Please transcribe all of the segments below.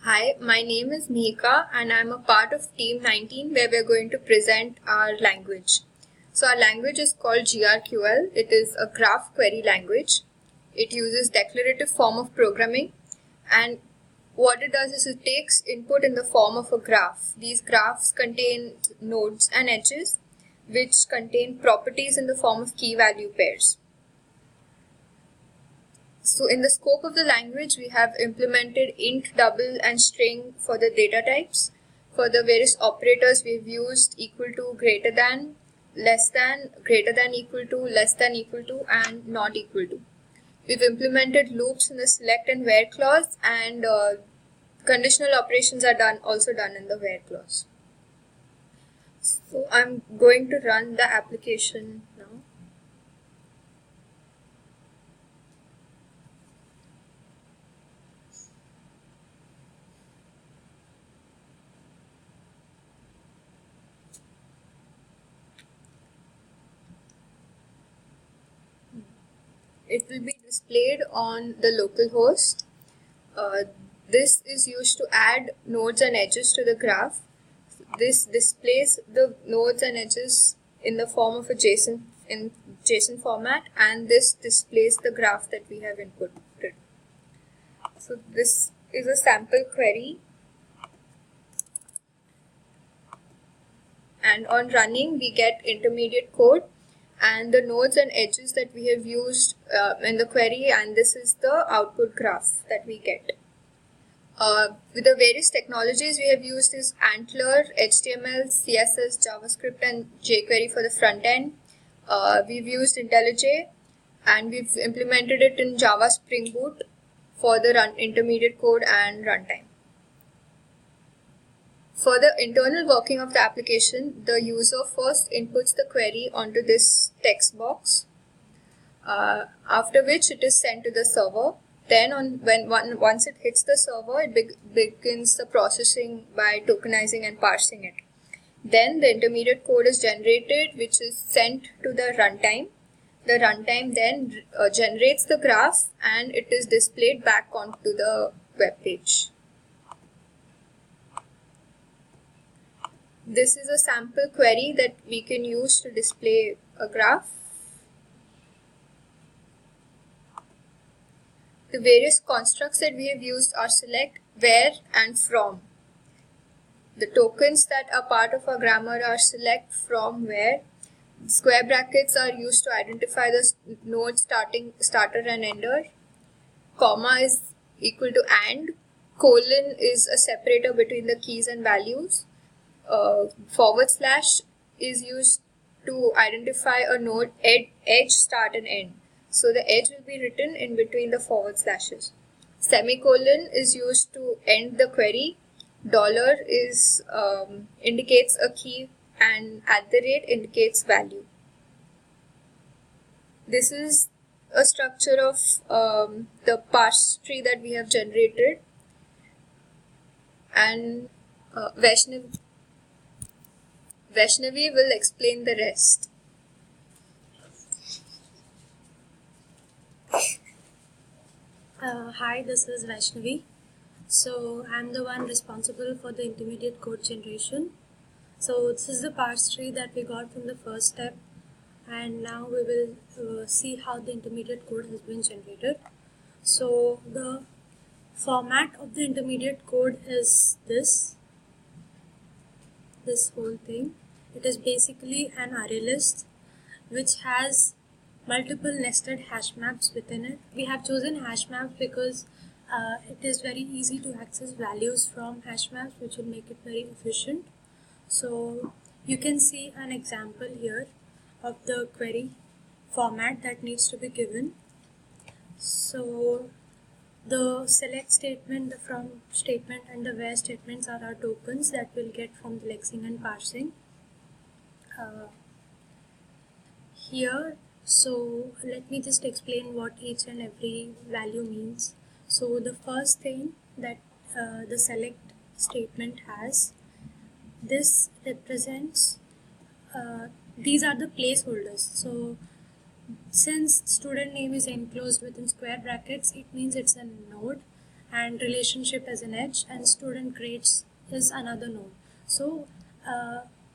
Hi, my name is Mihika and I'm a part of Team 19 where we're going to present our language. So our language is called GRQL. It is a graph query language. It uses declarative form of programming, and what it does is it takes input in the form of a graph. These graphs contain nodes and edges which contain properties in the form of key value pairs. So in the scope of the language, we have implemented int, double and string for the data types. For the various operators, we've used equal to, greater than, less than, greater than equal to, less than equal to and not equal to. We've implemented loops in the select and where clause, and conditional operations are also done in the where clause. So I'm going to run the application now. It will be displayed on the local host. This is used to add nodes and edges to the graph. This displays the nodes and edges in the form of a JSON format, and this displays the graph that we have inputted. So this is a sample query, and on running we get intermediate code and the nodes and edges that we have used in the query, and this is the output graph that we get. With the various technologies we have used is Antler, HTML, CSS, JavaScript and jQuery for the front end. We've used IntelliJ and we've implemented it in Java Spring Boot for the intermediate code and runtime. For the internal working of the application, the user first inputs the query onto this text box, after which it is sent to the server. Then once it hits the server, it begins the processing by tokenizing and parsing it. Then the intermediate code is generated, which is sent to the runtime. The runtime then generates the graph and it is displayed back onto the web page. This is a sample query that we can use to display a graph. The various constructs that we have used are select, where and from. The tokens that are part of our grammar are select, from, where. Square brackets are used to identify the node starter and ender. Comma is equal to and. Colon is a separator between the keys and values. Forward slash is used to identify a node edge, start and end. So the edge will be written in between the forward slashes. Semicolon is used to end the query. Dollar is indicates a key and @ indicates value. This is a structure of the parse tree that we have generated, and Vaishnavi will explain the rest. Hi, this is Vaishnavi. So I'm the one responsible for the intermediate code generation. So this is the parse tree that we got from the first step, and now we will see how the intermediate code has been generated. So the format of the intermediate code is this whole thing. It is basically an array list which has multiple nested hash maps within it. We have chosen hash maps because it is very easy to access values from hash maps, which will make it very efficient. So you can see an example here of the query format that needs to be given. So the select statement, the from statement and the where statements are our tokens that we'll get from the lexing and parsing. Here, so let me just explain what each and every value means. So the first thing that the select statement has, this represents, these are the placeholders. So since student name is enclosed within square brackets, it means it's a node, and relationship as an edge, and student grades is another node. So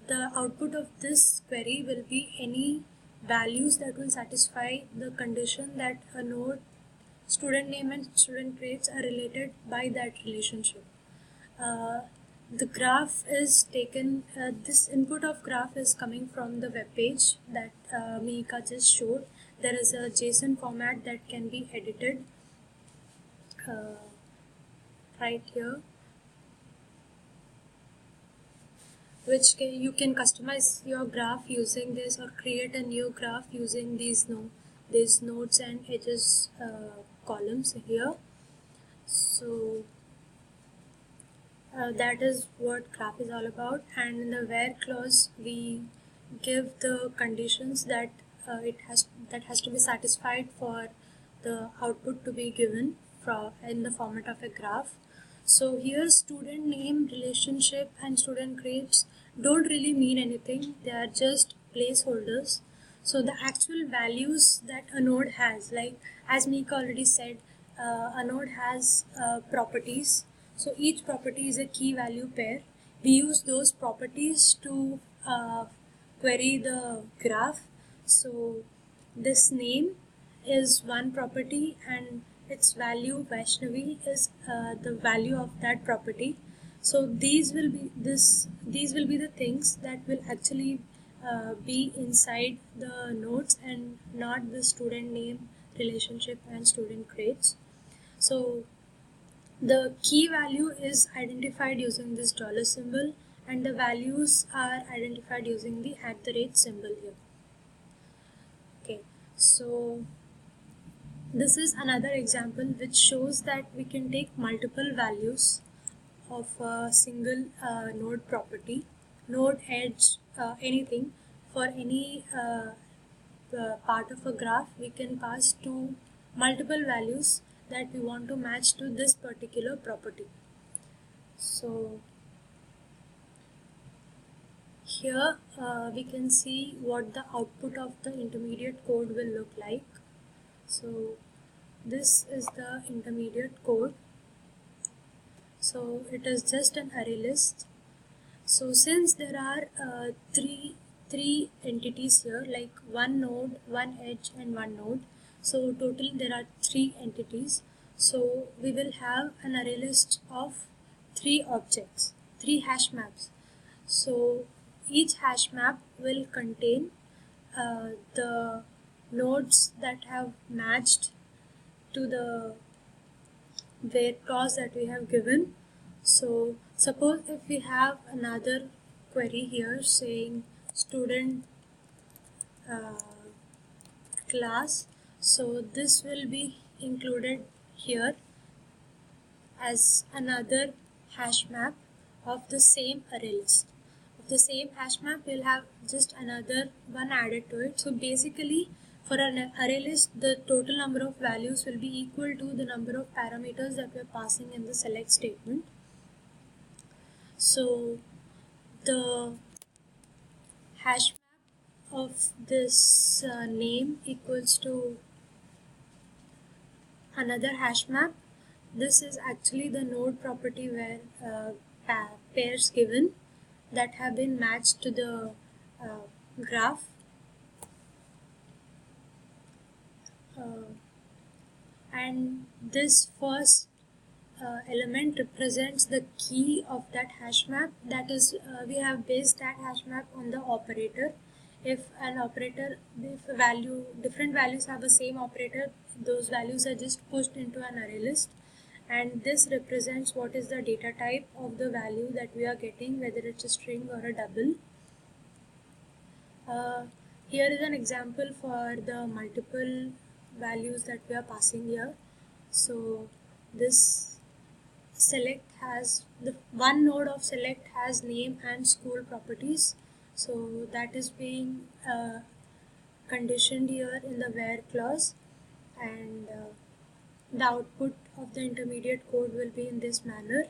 the output of this query will be any values that will satisfy the condition that a node student name and student grades are related by that relationship. The graph is taken, this input of graph is coming from the web page that Mika just showed. There is a JSON format that can be edited right here, which you can customize your graph using this, or create a new graph using these nodes and edges columns here. So that is what graph is all about. And in the where clause we give the conditions that has to be satisfied for the output to be given in the format of a graph. So here student name, relationship and student grades don't really mean anything, they are just placeholders. So the actual values that a node has, like as Mika already said, a node has properties. So each property is a key value pair. We use those properties to query the graph. So this name is one property and its value Vaishnavi is the value of that property. So these will be the things that will actually be inside the nodes and not the student name, relationship and student grades. So the key value is identified using this dollar symbol and the values are identified using the @ symbol here. Okay, so this is another example which shows that we can take multiple values of a single node property, node, edge, anything. For any part of a graph, we can pass to multiple values that we want to match to this particular property. So here we can see what the output of the intermediate code will look like. So this is the intermediate code. So it is just an array list. So since there are three entities here, like one node, one edge and one node, so total there are 3 entities. So we will have an array list of 3 objects, 3 hash maps. So each hash map will contain the nodes that have matched to the where clause that we have given. So suppose if we have another query here saying student class, so this will be included here as another hash map of the same array list. Of the same hash map, we'll have just another one added to it. So basically, for an array list, the total number of values will be equal to the number of parameters that we're passing in the select statement. So the hash map of this name equals to another hash map. This is actually the node property where pairs given that have been matched to the graph. And this first element represents the key of that hash map. That is, we have based that hash map on the operator. If different values have the same operator, those values are just pushed into an array list. And this represents what is the data type of the value that we are getting, whether it's a string or a double. Here is an example for the multiple values that we are passing here. So this select has the one node of select has name and school properties. So that is being conditioned here in the where clause, and the output of the intermediate code will be in this manner.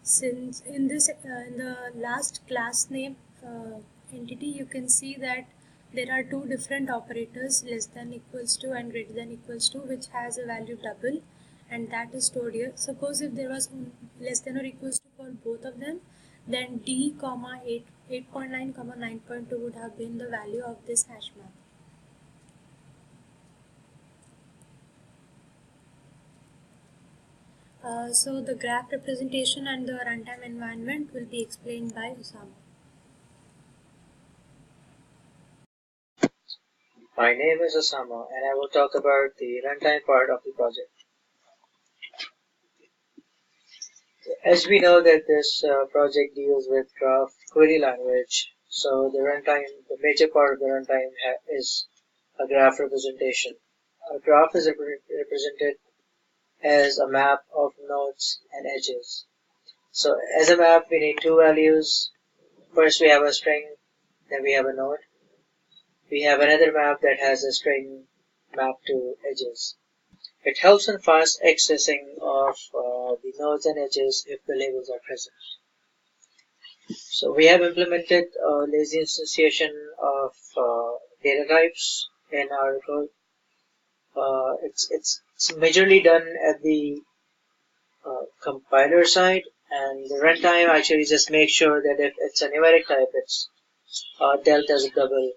Since in the last class name entity, you can see that there are 2 different operators, less than equals to and greater than equals to, which has a value double, and that is stored here. Suppose if there was less than or equals to for both of them, then d comma 8.9 comma 9.2 would have been the value of this hash map. So the graph representation and the runtime environment will be explained by Osama. My name is Osama and I will talk about the runtime part of the project. As we know that this project deals with graph query language, so the major part of the runtime is a graph representation. A graph is represented as a map of nodes and edges. So as a map, we need two values. First we have a string, then we have a node. We have another map that has a string mapped to edges. It helps in fast accessing of the nodes and edges if the labels are present. So we have implemented lazy instantiation of data types in our code. It's majorly done at the compiler side, and the runtime actually just makes sure that if it's a numeric type, it's dealt as a double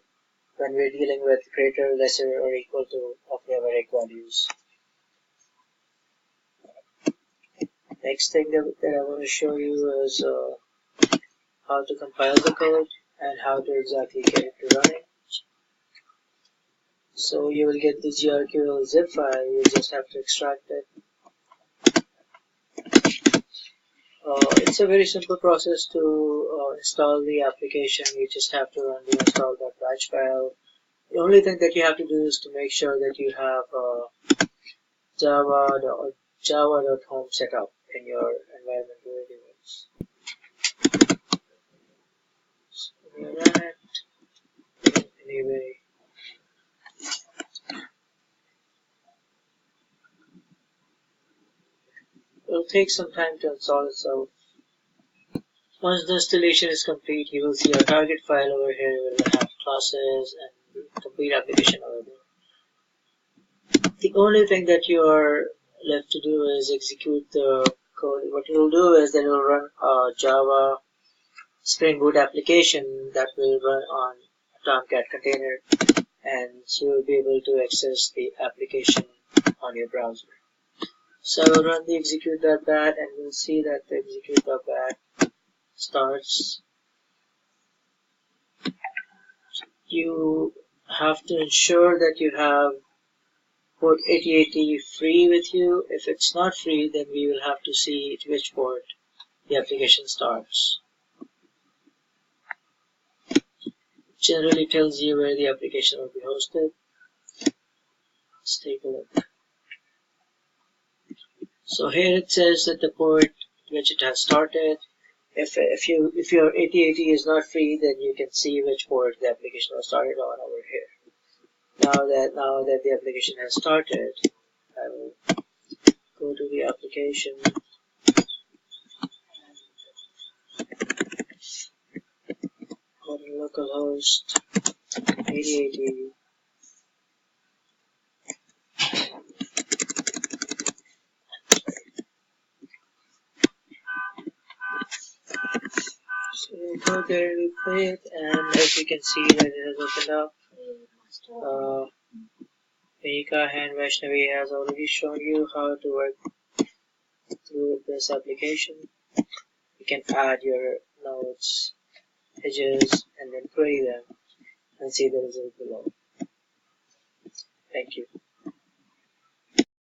when we're dealing with greater, lesser, or equal to of numeric values. Next thing that I want to show you is how to compile the code and how to exactly get it to running. So you will get the grql zip file, you just have to extract it. It's a very simple process to install the application. You just have to run the install.batch file. The only thing that you have to do is to make sure that you have java.home set up in your environment variables. So we run it anyway. It'll take some time to install itself. Once the installation is complete, you will see our target file over here. We will have classes and the complete application over there. The only thing that you are left to do is execute the code. What it will do is that it will run a Java Spring Boot application that will run on a Tomcat container, and you will be able to access the application on your browser. So I will run the execute.bat, and we'll see that the execute.bat starts. You have to ensure that you have port 8080 free with you. If it's not free, then we will have to see at which port the application starts. Generally tells you where the application will be hosted. Let's take a look. So here it says that the port which it has started. If your 8080 is not free, then you can see which port the application was started on over here. Now that the application has started, I will go to the application on localhost 8080. So we go there, we play it, and as you can see that it has opened up. Mika and Vaishnavi has already shown you how to work through this application. You can add your nodes, edges, and then query them and see the result below. Thank you.